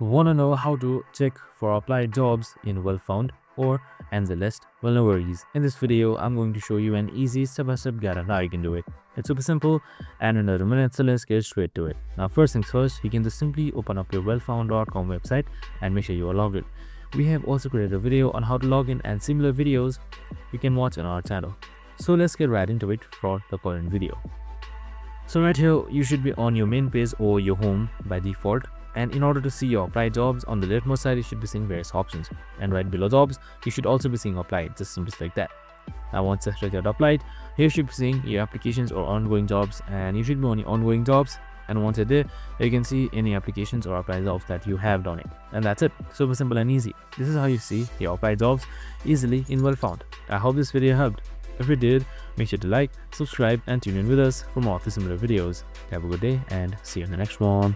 Want to know how to check for applied jobs in Well-Found or AngelList? Well, no worries. In this video, I'm going to show you an easy step-by-step guide on how you can do it. It's super simple and in a minute, so let's get straight to it. Now, first things first, you can just simply open up your wellfound.com website and make sure you are logged in. We have also created a video on how to log in and similar videos you can watch on our channel. So let's get right into it for the current video. So right here, you should be on your main page or your home by default. And in order to see your applied jobs, on the leftmost side, you should be seeing various options. And right below jobs, you should also be seeing applied, just simply like that. Now once you select applied, here you should be seeing your applications or ongoing jobs, and you should be on your ongoing jobs. And once you're there, you can see any applications or applied jobs that you have done it. And that's it. Super simple and easy. This is how you see your applied jobs easily in Well-Found. I hope this video helped. If it did, make sure to like, subscribe, and tune in with us for more of the similar videos. Have a good day and see you in the next one.